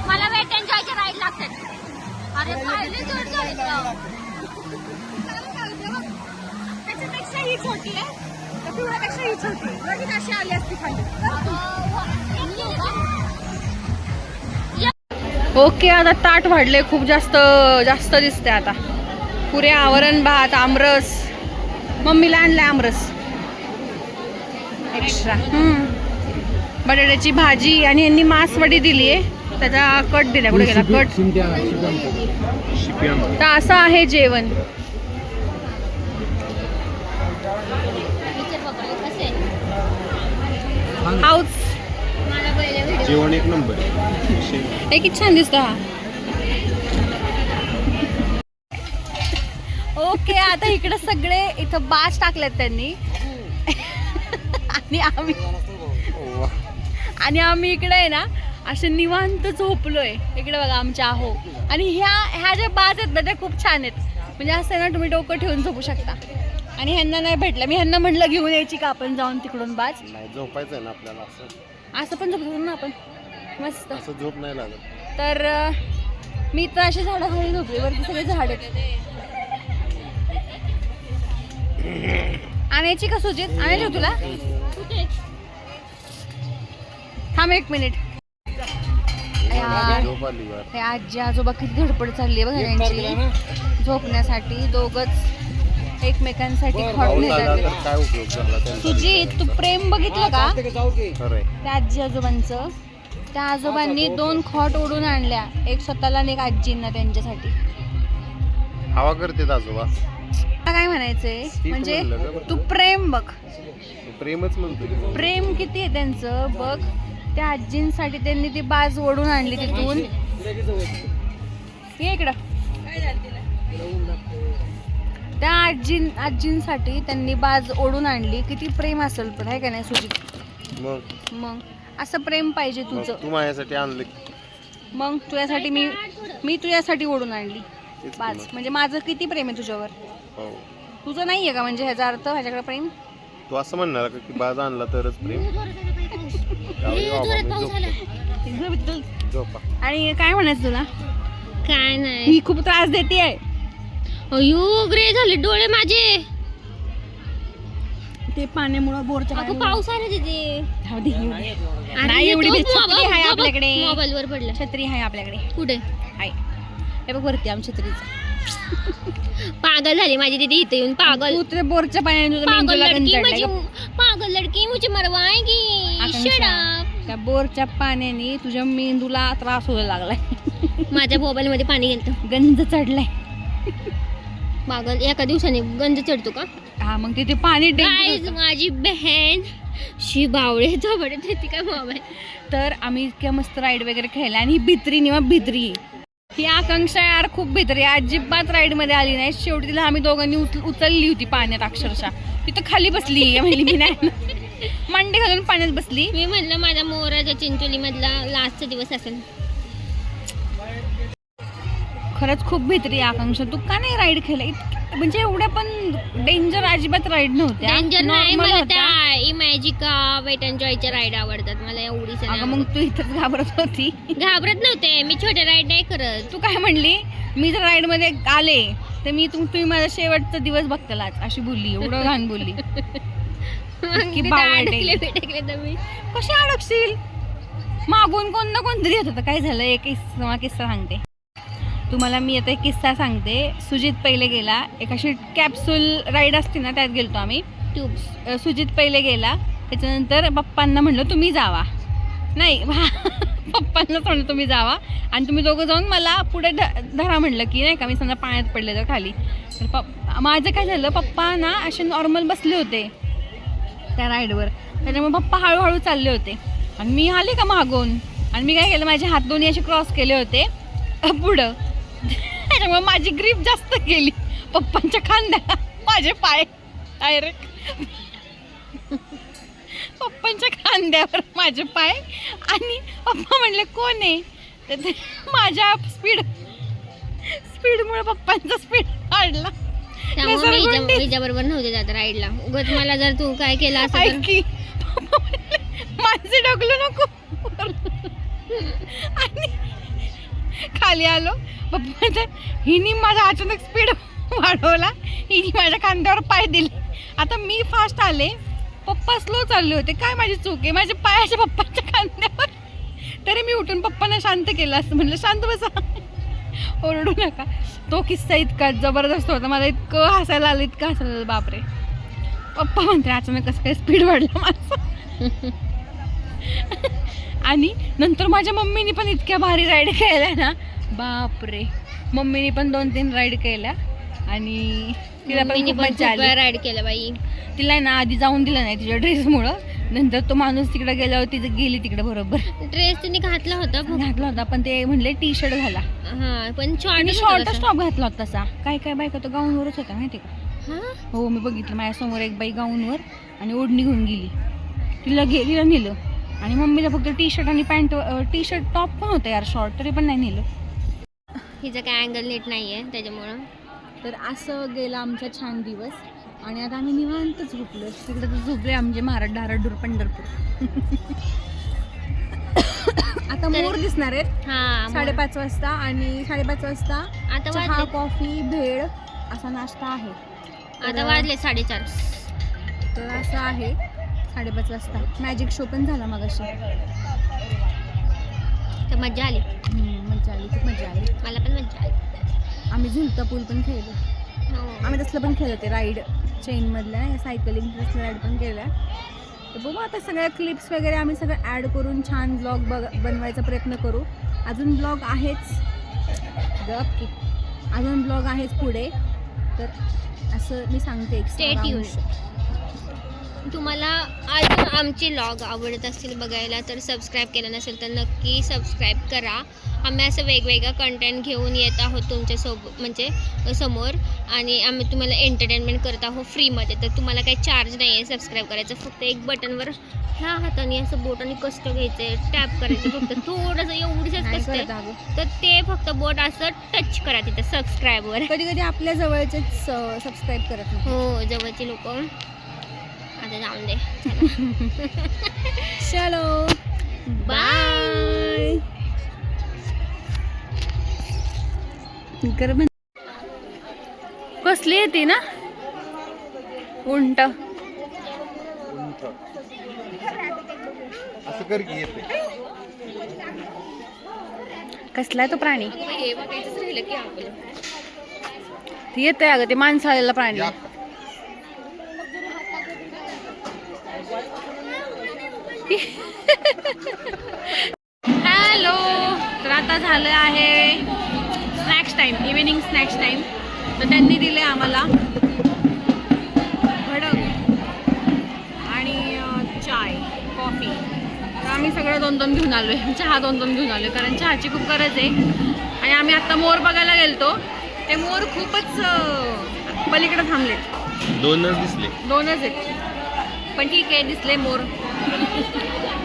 मला weight एन्जॉयचे ride लागतात. अरे पाहिले त्याच्यापेक्षा ही छोटी आहे, त्यापेक्षा ही छोटी लगेच अशी आली असती खाली. ओके, आता ताट वाढले, खूप जास्त जास्त दिसते आता. पुरे आवरण भात, आमरस. मम्मीला आणलाय आमरस एक्स्ट्रा. बटाट्याची भाजी आणि यांनी मासवडी दिली आहे, त्याचा कट दिला. कुठे गेला कट? तर असं आहे जेवण. हाऊस जेवण एक नंबर. एक छान दिसतो हा. ओके, आता इकडे सगळे इथं बास टाकलेत त्यांनी आणि आम्ही इकडे आहे ना असे निवांत झोपलोय. इकडे बघा आमच्या आहो. आणि ह्या ज्या बाज आहेत ना त्या खूप छान आहेत. म्हणजे असं ना तुम्ही डोकं ठेवून झोपू शकता. आणि ह्यांना नाही भेटलं, मी ह्यांना म्हटलं घेऊन यायची का आपण जाऊन तिकडून बाज. झोपायचंय ना आपल्याला, असं पण झोपतो ना आपण मस्त. असं झोप नाही लागत. तर मी तर अशा झाडाखाली झोपले, वरती सगळे झाड आहेत. आणायची का सुजित? आणायची हो तुला? थांब एक मिनिट. हे आजी आजोबा किती धडपड चालली आहे बघा त्यांची झोपण्यासाठी. दोघच एकमेकांसाठी खॉट नेतात. सुजित, तू प्रेम बघितलं का त्या आजी आजोबांचं? त्या आजोबांनी 2 खॉट ओढून आणल्या, एक स्वतःला आणि एक आजींना त्यांच्यासाठी. हवा करते आजोबा. काय म्हणायचंय म्हणजे तू प्रेम बघ, प्रेमच म्हणतो. प्रेम किती आहे त्यांचं बघ. त्या आजींसाठी त्यांनी ती बाज ओढून आणली तिथून. ये इकडं. त्या आजींसाठी त्यांनी बाज ओढून आणली. किती प्रेम असेल पण, आहे का नाही सुजित? मग असं प्रेम पाहिजे तुझं. तू माझ्यासाठी आणलं, मग तुझ्यासाठी मी तुझ्यासाठी ओढून आणली बाज. म्हणजे माझं किती प्रेम आहे तुझ्यावर. तुझं नाहीये का म्हणजे ह्याचा अर्थ ह्याच्याकडे प्रेम? तू असं म्हणणार का की बाज आणला तरच प्रेम? आणि काय म्हणायचं तुला? काय नाही, ही खूप त्रास देते आहे. अयो ग्रे झाले डोळे माझे. ते पाण्यामुळे बोरच्या अगं पाऊस आला तिथे. नाही एवढी छत्री आहे आपल्याकडे. मोबाईल वर पडला. छत्री आहे आपल्याकडे. कुठे आहे? हे बघ वरती आमच्या छत्रीचं. पागल झाली माझी दीदी इथे येऊन. पागल. तू बोरच्या पाण्याने तुझं पागल मेंदूला लडकी गंज माझी. चढलाय. पागल लडकी मुझे मरवाएगी. त्या बोरच्या पाण्याने तुझ्या मेंदूला त्रास व्हायला लागलाय. माझ्या मोबाईल मध्ये पाणी गेलं, गंज चढलाय. पागल. एका दिवसाने गंज चढतो का? हा, मग तिथे पाणी गाईज माझी बहीण शी बावळे झोपडत होती काय मोबाईल. तर आम्ही इतक्या मस्त राईड वगैरे खेळला. आणि भित्री निवा भित्री ही आकांक्षा यार खूप भित्री, अजिबात राईड मध्ये आली नाही. शेवटी तिला आम्ही दोघांनी उचलली होती पाण्यात. अक्षरशः तिथं खाली बसली. म्हणजे मी नाही मांडी घालून पाण्यात बसली. मी म्हणलं माझ्या मोराच्या चिंचोली मधला लास्टचा दिवस असेल. खरंच खूप भित्री आकांक्षा. तू का नाही राईड खेळला? म्हणजे एवढ्या पण डेंजर अजिबात राईड नव्हत्या. डेंजर नाही, मला त्या इमॅजिका वेट एन्जॉयच्या राईड आवडतात मला. एवढीच नाही. मग तू इथंच घाबरत होती. घाबरत नव्हते मी, छोटे राईड नाही करत. तू काय म्हणली? मी जर राईड मध्ये आले तर तुम्ही माझा शेवटचा दिवस बघताल अशी बोलली. एवढं घाण बोलली. कशी अडकशील? मागून कोण ना कोणतरी येत होतं. काय झालं? एक किस्सा सांगते तुम्हाला मी. आता एक किस्सा सांगते. सुजित पहिले गेला. एक अशी कॅप्सूल राईड असते ना, त्यात गेलतो आम्ही. सुजित पहिले गेला. त्याच्यानंतर पप्पांना म्हणलं तुम्ही जावा. नाही पप्पांना म्हणलं तुम्ही जावा आणि तुम्ही दोघं जाऊन मला पुढे धरा म्हणलं की नाही का, मी समजा पाण्यात पडले तर खाली. तर माझं काय झालं, पप्पा ना असे नॉर्मल बसले होते त्या राईडवर. त्याच्यामुळे पप्पा हळूहळू चालले होते आणि मी आले का मागून. आणि मी काय केलं, माझे हात दोन्ही असे क्रॉस केले होते पुढं. त्याच्यामुळे माझी ग्रीप जास्त गेली पप्पांच्या खांद्याला. माझे पाय डायरेक्ट पप्पांच्या खांद्यावर माझे पाय. आणि पप्पा म्हणले कोण आहे? तर माझ्या स्पीडमुळे पप्पांचा स्पीड वाढला. बरोबर नव्हते जात राईडला. उगाच मला जर तू काय केलं असं माझे डगलू नको. आणि खाली आलो, पप्पा म्हणतात हिनी माझा अचानक स्पीड वाढवला, हिनी माझ्या खांद्यावर पाय दिले. आता मी फास्ट आले, पप्पा स्लो चालले होते. काय माझी चूक आहे? माझ्या पायाच्या पप्पाच्या खांद्यावर. तरी मी उठून पप्पांना शांत केलं. असं म्हणलं शांत बसा, ओरडू नका. तो किस्सा इतका जबरदस्त होता, मला इतकं हसायला आलं, इतकं हसायला आलं, बापरे. पप्पा म्हणते अचानक कसं काय स्पीड वाढलं माझं. आणि नंतर माझ्या मम्मीने पण इतक्या भारी राईड केल्या ना, बापरे. मम्मीने पण 2-3 राईड केल्या आणि तिला पण खूप मजा आली. राईड केलं बाई. तिला ना आधी जाऊन दिलं नाही तिच्या ड्रेसमुळं. नंतर तो माणूस तिकडे गेल्यावर तिथं गेली तिकडे बरोबर. ड्रेस तिने घातला होता घातला होता, पण ते म्हणले टी शर्ट घाला. हा, पण शॉर्ट टॉप घातला होता तसा. काय बायका तो गाऊनवरच होता माहिती का. हा, हो, मी बघितलं. माझ्यासमोर एक बाई गाऊनवर आणि ओढणी घेऊन गेली. तिला नेलं आणि मम्मीला फक्त टी शर्ट आणि पॅन्ट, टी शर्ट टॉप पण होतं यार शॉर्ट, तरी पण नाही नेलं. हिचं काय अँगल नीट नाहीये त्याच्यामुळं. तर असं गेला आमचा छान दिवस. आणि आता आम्ही निवांत झोपलो. तिकडे तर झोपले आमचे महाराज धाराडूर पंढरपूर. आता मोर दिसणार आहेत. हा, 5:30 वाजता. आणि 5:30 वाजता आता चहा, वाजले कॉफी, भेळ असा नाश्ता आहे. आता वाजले 4:30. तर असं आहे 5:30 वाजता. मॅजिक शो पण झाला मगाशी. तर मजा आली. मजा आली, खूप मजा आली. मला पण मजा आली. आम्ही झुलता पूल पण खेळलो. हो. आम्ही तसलं पण खेळलो, ते राईड चेनमधल्या सायकलिंग तसलं राईड पण केल्या. तर बघू आता सगळ्या क्लिप्स वगैरे आम्ही सगळं ॲड करून छान ब्लॉग बनवायचा प्रयत्न करू. अजून ब्लॉग आहेच, अजून ब्लॉग आहेच पुढे. तर असं मी सांगते, Stay tuned. तुम्हाला अजून आमचे व्लॉग आवडत असतील बघायला तर सबस्क्राईब केलं नसेल तर नक्की सबस्क्राईब करा. आम्ही असं वेगवेगळं कंटेंट घेऊन येत आहोत तुमच्यासोबत म्हणजे समोर, आणि आम्ही तुम्हाला एंटरटेनमेंट करत आहोत फ्रीमध्ये. तर तुम्हाला काही चार्ज नाही आहे सबस्क्राईब करायचं. फक्त एक बटनवर ह्या हाताने असं बोटाने कष्ट घ्यायचं, टॅप करायचं, फक्त थोडंसं एवढीच कष्ट आहे. तर ते फक्त बोट असं टच करा तिथं सबस्क्राईबवर. कधी कधी आपल्या जवळचेच सबस्क्राईब करत नाही. हो, जवळचे लोक. आता जाऊन दे. चलो बाय. कसली येते ना उंट. असं कर की येते. कसला तो प्राणी? ती येते अगं, ते माणसं आलेला प्राणी. हॅलो. तर आता झालं आहे snacks time, evening snacks time. तर त्यांनी दिले आम्हाला भडक आणि चाय, कॉफी. तर आम्ही सगळं 2-2 घेऊन आलो आहे. चहा 2-2 घेऊन आलो आहे, कारण चहाची खूप गरज आहे. आणि आम्ही आत्ता मोर बघायला गेलतो. ते मोर खूपच पलीकडे थांबलेत. 2च दिसले. 2च आहेत, पण ठीक आहे, दिसले मोर.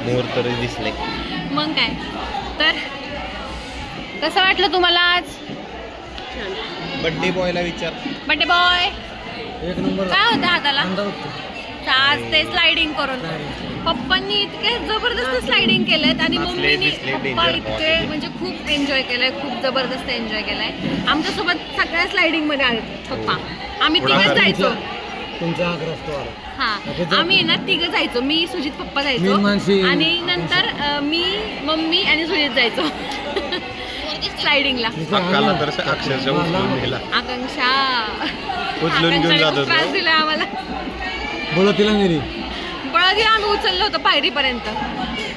मोर तरी दिसले. मग काय. तर कसं वाटलं तुम्हाला आज? बड्डे बॉयला विचार. बड्डे बॉय एक नंबर. काय होतं हाताला? आज ते स्लायडिंग करून पप्पांनी इतके जबरदस्त स्लायडिंग केलेत आणि मम्मीने पप्पा इतके म्हणजे खूप एन्जॉय केलंय, खूप जबरदस्त एन्जॉय केलाय. आमच्यासोबत सगळ्या स्लायडिंग मध्ये आले पप्पा. आम्ही तिघच जायचो. हा, आम्ही ना तिघं जायचो. मी, सुजित, पप्पा जायचो आणि नंतर मी, मम्मी आणि सुजित जायचो स्लायडिंगला. अक्षरशः उचलून नेला. आकांक्षा उचलून घेऊन जात होतो. त्रास दिला आम्हाला. बोलतीला मेरी बळदीला आम्ही उचललं होतं पायरीपर्यंत.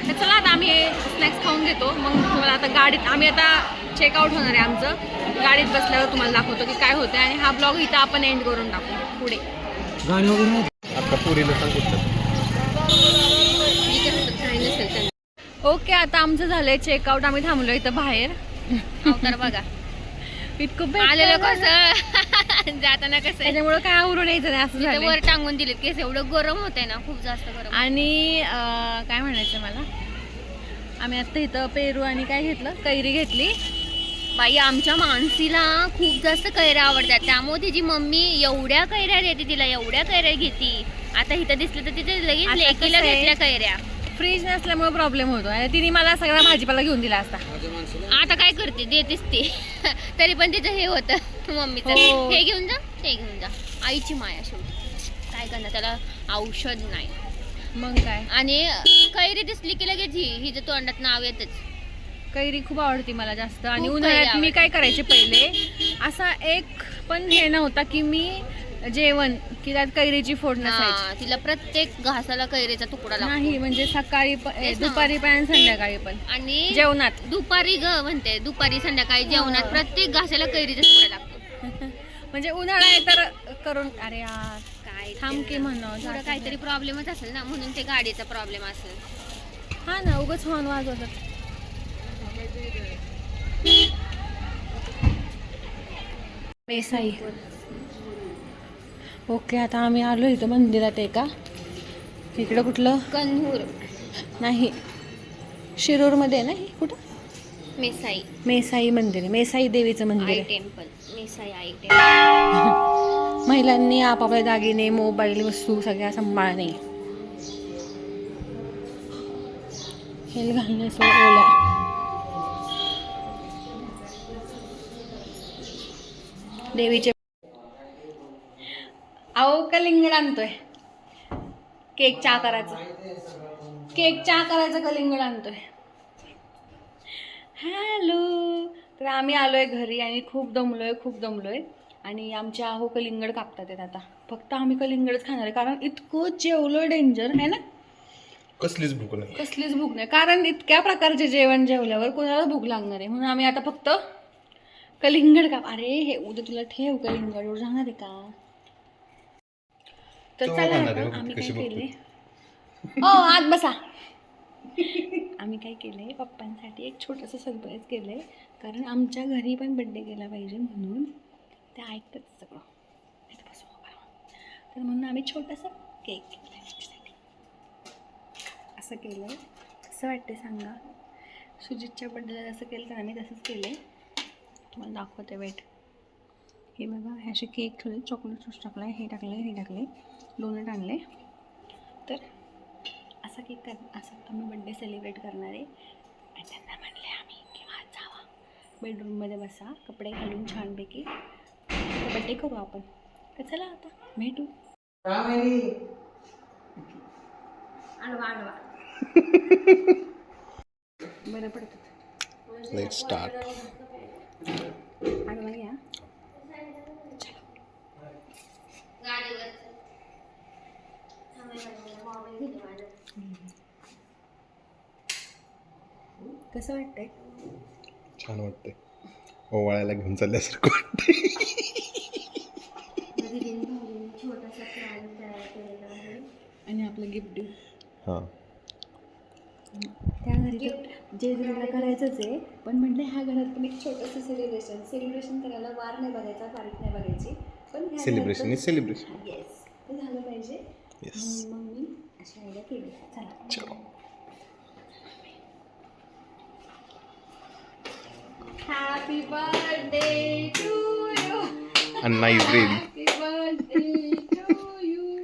तर चला आता आम्ही स्नॅक्स खाऊन घेतो. मग तुम्हाला आता गाडीत, आम्ही आता चेकआउट होणार आहे आमचं. गाडीत बसल्यावर तुम्हाला दाखवतो की काय होतं. आणि हा ब्लॉग इथं आपण एंड करून टाकू पुढे. गाणी वगैरे आता पुरीला सांगितलं. ओके, आता आमचं झालंय चेकआउट. आम्ही थांबलो इथं बाहेर. तर बघा इतकं आलेलं कसं जाताना कसं त्याच्यामुळं काय आवरून यायचं नाही असं झालं. वर टांगून दिलेत केस. एवढं गरम होतंय ना, खूप जास्त गरम. आणि काय म्हणायचं मला, आम्ही आता इथं पेरू आणि काय घेतलं, कैरी घेतली. बाई, आमच्या मानसीला खूप जास्त कैऱ्या आवडतात, त्यामुळे तिची मम्मी एवढ्या कैऱ्या देते तिला, एवढ्या कैऱ्या घेते. आता इथं दिसलं तर तिथे लगेच आता लेकीला कसं आहे? घेतल्या कैऱ्या. फ्रीज नसल्यामुळे प्रॉब्लेम होतो आणि तिने मला सगळा भाजीपाला घेऊन दिला असता. आता काय करते, देतेच ती. तरी पण तिचं हे होतं मम्मीचं, हो. हे घेऊन जा, ते घेऊन जा. आईची माया शेवटी काय करणार, त्याला औषध नाही. मग काय. आणि कैरी दिसली की लगेच हिचं तोंडात नाव येतच. कैरी खूप आवडती मला जास्त. आणि खूप उन्हाळ्यात कैरी मी काय करायचे पहिले, असा एक पण हे नव्हता की मी जेवण की त्यात कैरीची फोड नसायची. हा, तिला प्रत्येक घासाला कैरीचा तुकडा नाही, लागतो. म्हणजे सकाळी पण तेच ना. दुपारी पण आणि संध्याकाळी पण आणि जेवणात. दुपारी म्हणते, दुपारी संध्याकाळी जेवणात प्रत्येक घासाला कैरीचा तुकडा लागतो. म्हणजे उन्हाळा आहे तर करून. अरे यार काय थांब की म्हणा, थोडं काहीतरी प्रॉब्लेमच असेल ना, म्हणून ते गाडीचा प्रॉब्लेम असेल. हा ना, उगाच हॉर्न वाजवतात. मेसाई. ओके, आता आम्ही आलो इथं मंदिरात एका. इकडं कुठलं कन्हूर नाही, शिरूरमध्ये आहे ना हे. कुठं? मेसाई मेसाई मंदिर आहे, मेसाई देवीचं मंदिर आई आहे. टेम्पल. मेसाई आई टेम्पल. महिलांनी आपापले दागिने, मोबाईल, वस्तू सगळ्या सांभाळणे. हेल घालणे ओल्या. देवीचे अहो कलिंगड आणतोय. केक चहा करायचं, केक चहा करायचं कलिंगड आणतोय. हॅलो. तर आम्ही आलोय घरी आणि खूप दमलोय आणि आमच्या आहो कलिंगड कापतात आहेत आता. फक्त आम्ही कलिंगडच खाणार आहे कारण इतकं जेवलं डेंजर आहे ना. कसलीच भूक नाही. कसलीच भूक नाही, कारण इतक्या प्रकारचे जेवण जेवल्यावर कोणाला भूक लागणार आहे. म्हणून आम्ही आता फक्त कलिंगड काप. अरे हे उद्या तुला ठेव, कलिंगडवर जाणार आहे का? तर तो चला खाणार आहे, आता आम्ही काय कशी बघतोय? केले. आत बसा. आम्ही काय केलंय, पप्पांसाठी एक छोटंसं सरप्राईज केलंय. कारण आमच्या घरी पण बड्डे केला पाहिजे म्हणून ते ऐकतात सगळं. तर म्हणून आम्ही छोटासा केक केला त्याच्यासाठी. असं केलंय. कसं वाटते सांगा. सुजितच्या बड्डेला जसं केलं तर आम्ही तसंच केलंय. तुम्हाला दाखवते, वेट. हे बघा, हे असे केक ठेवले, चॉकलेट सॉस टाकलं आहे, हे टाकले, डोनट आणले. तर असा केक असं आम्ही बड्डे सेलिब्रेट करणार आहे. आणि त्यांना म्हणले आम्ही किंवा जावा बेडरूममध्ये, बसा कपडे घालून छानपैकी बड्डे करू आपण. तर चला आता भेटू. आडवा बरं पडतं. Let's start. आडवा या. कसं वाटतंय? छान वाटतंय. ओवाळ्याला घेऊन चालल्यासारखं वाटतंय. आणि आपलं गिफ्ट देऊ. हां. त्या घरी जे घराला करायचंच आहे, पण म्हटलं ह्या घरात पण एक छोटंसं सेलिब्रेशन करायला वार नाही बघायचा, तारीख नाही बघायची, पण सेलिब्रेशन इज सेलिब्रेशन. येस, ते झालं पाहिजे. येस. मग मी अशी आयडिया केली. चला चलो. Happy birthday to you. Anna is ready. Happy birthday to you.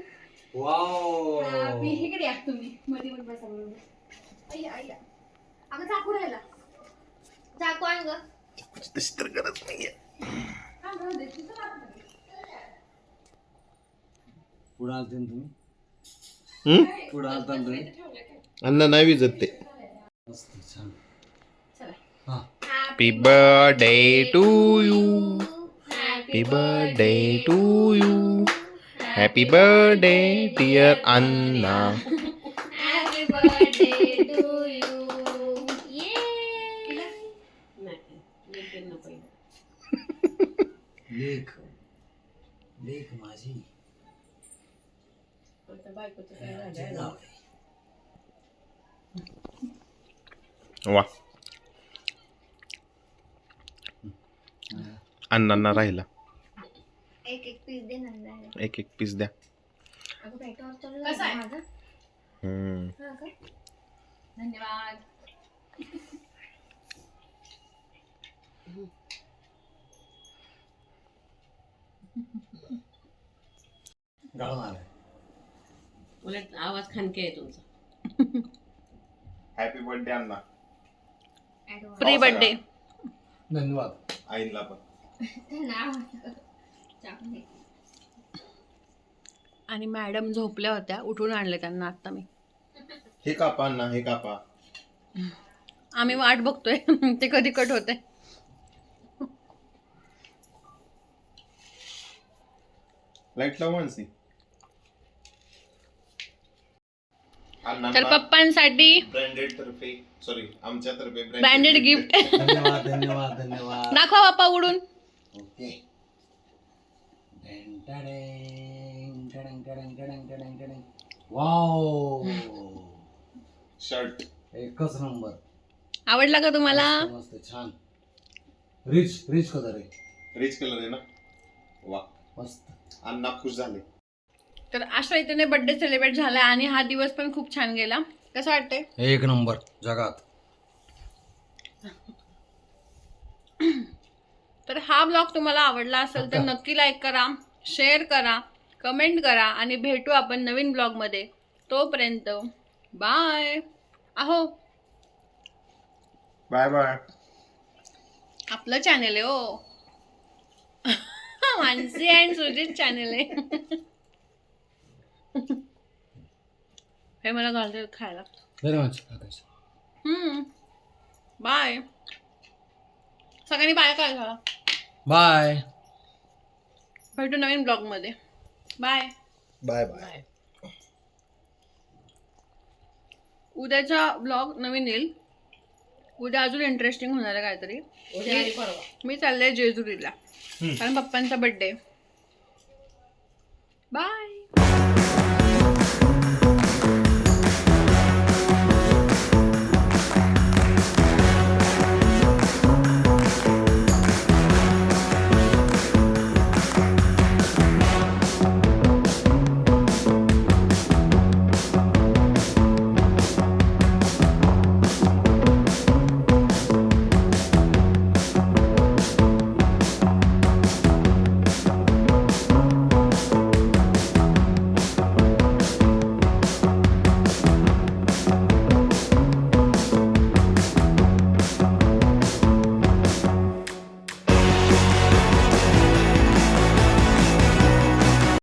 Wow. Happy. इकडे या तुम्ही, मध्ये मध्ये बसा बरोबर. अय्या अगं चाकू राहिला. चाकू आण ग. तशी तर गरज नाहीये. पुढं आलते ना तुम्ही? पुढं आलता ना तुम्ही? अण्णा नाही विजत ते. मस्त, छान. चला. हा. Happy birthday to you. Happy birthday to you. Happy birthday dear Anna. Happy birthday to you. लेख लेख माझी. वा. अण्णांना राहिला. एक एक पीस दे ना. एक पीस द्या. कसा आहे माझा? धन्यवाद. गाळून आलाय. उलट आवाज खानके आहे तुमचा. हॅपी बर्थडे अण्णा. Pre birthday. धन्यवाद. आईला पण. आणि मॅडम झोपल्या होत्या, उठून आणले त्यांना आता मी. हे कापा अण्णा, हे कापा. आम्ही वाट बघतोय ते कधी कट होते. लाईट लाव मानसी. तर पप्पांसाठी ब्रँडेड तर्फे, सॉरी आमच्या तर्फे ब्रँडेड गिफ्ट. धन्यवाद धन्यवाद धन्यवाद. दाखवा बाप्पा उडून. ओके. Wow, shirt. एकच नंबर. आवडला का तुम्हाला? मस्त छान. रिच रिच कलर आहे. रिच कलर आहे ना. वा मस्त. अण्णा खुश झाले. तर अशा रीतीने बर्थडे सेलिब्रेट झाला आणि हा दिवस पण खूप छान गेला. कसं वाटतंय? एक नंबर जगात. तर हा ब्लॉग तुम्हाला आवडला असेल तर नक्की लाईक करा, शेअर करा, कमेंट करा आणि भेटू आपण नवीन ब्लॉगमध्ये. तोपर्यंत बाय. अहो बाय बाय. आपलं चॅनल आहे हो. मानसी अँड सुजित चॅनल आहे. हे मला घालते खायला. Very much. बाय. सगळ्यांनी बाय काय झाला. बाय. भेटू नवीन ब्लॉग मध्ये. Bye bye bye. उद्याचा ब्लॉग नवीन येईल. उद्या अजून इंटरेस्टिंग होणार आहे काहीतरी. मी चालले जेजुरीला कारण पप्पांचा बर्थडे.